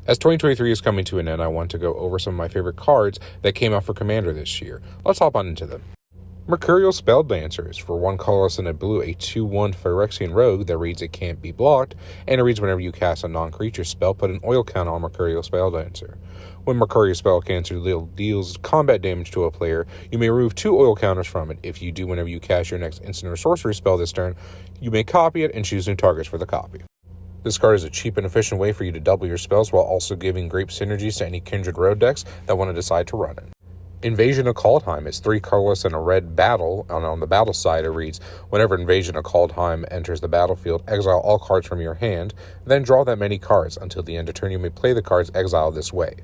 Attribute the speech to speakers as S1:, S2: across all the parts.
S1: As 2023 is coming to an end, I want to go over some of my favorite cards that came out for Commander this year. Let's hop on into them. Mercurial Spelldancers. For 1 colorless and a blue, a 2/1 Phyrexian Rogue that reads it can't be blocked, and it reads whenever you cast a non-creature spell, put an oil counter on Mercurial Spelldancer. When Mercurial Spelldancer deals combat damage to a player, you may remove 2 oil counters from it. If you do, whenever you cast your next instant or sorcery spell this turn, you may copy it and choose new targets for the copy. This card is a cheap and efficient way for you to double your spells while also giving great synergies to any Kindred Road decks that want to decide to run it. Invasion of Kaldheim is 3 colorless and a red battle, and on the battle side it reads, whenever Invasion of Kaldheim enters the battlefield, exile all cards from your hand, then draw that many cards. Until the end of turn, you may play the cards exiled this way.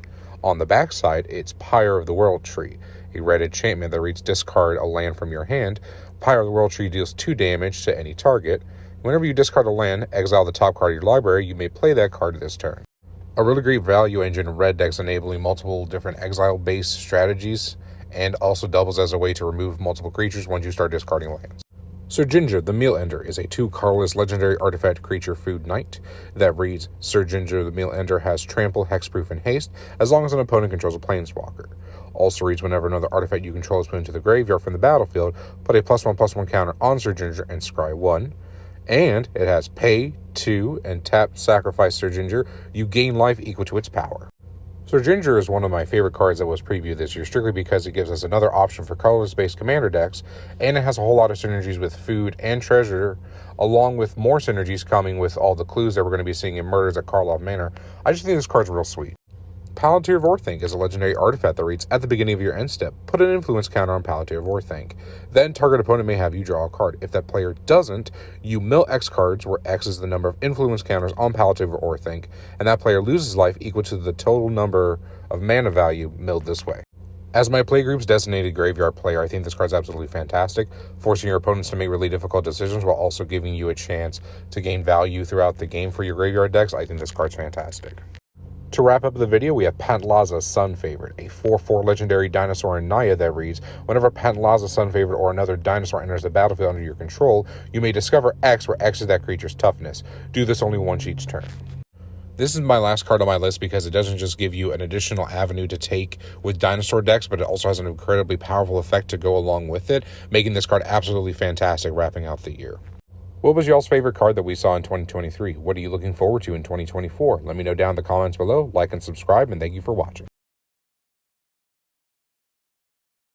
S1: On the back side, it's Pyre of the World Tree, a red enchantment that reads discard a land from your hand. Pyre of the World Tree deals 2 damage to any target. Whenever you discard a land, exile the top card of your library, you may play that card this turn. A really great value engine in red decks, enabling multiple different exile-based strategies, and also doubles as a way to remove multiple creatures once you start discarding lands. Sir Ginger, the Meal Ender, is a 2 colorless legendary artifact creature food knight that reads, Sir Ginger, the Meal Ender has trample, hexproof, and haste, as long as an opponent controls a planeswalker. Also reads, whenever another artifact you control is put into the graveyard from the battlefield, put a +1/+1 counter on Sir Ginger and scry 1. And it has pay 2 and tap sacrifice Sir Ginger. You gain life equal to its power. Sir Ginger is one of my favorite cards that was previewed this year, strictly because it gives us another option for colorless-based commander decks, and it has a whole lot of synergies with food and treasure, along with more synergies coming with all the clues that we're going to be seeing in Murders at Karlov Manor. I just think this card's real sweet. Palantir Vorthank is a legendary artifact that reads, at the beginning of your end step, put an influence counter on Palantir Vorthank. Then target opponent may have you draw a card. If that player doesn't, you mill X cards, where X is the number of influence counters on Palantir Vorthank, and that player loses life equal to the total number of mana value milled this way. As my playgroup's designated graveyard player, I think this card's absolutely fantastic, forcing your opponents to make really difficult decisions while also giving you a chance to gain value throughout the game for your graveyard decks. I think this card's fantastic. To wrap up the video, we have Pantlaza Sun Favorite, a 4/4 legendary dinosaur in Naya that reads, whenever Pantlaza Sun Favorite or another dinosaur enters the battlefield under your control, you may discover X, where X is that creature's toughness. Do this only once each turn. This is my last card on my list because it doesn't just give you an additional avenue to take with dinosaur decks, but it also has an incredibly powerful effect to go along with it, making this card absolutely fantastic wrapping out the year. What was y'all's favorite card that we saw in 2023? What are you looking forward to in 2024? Let me know down in the comments below. Like and subscribe, and thank you for watching.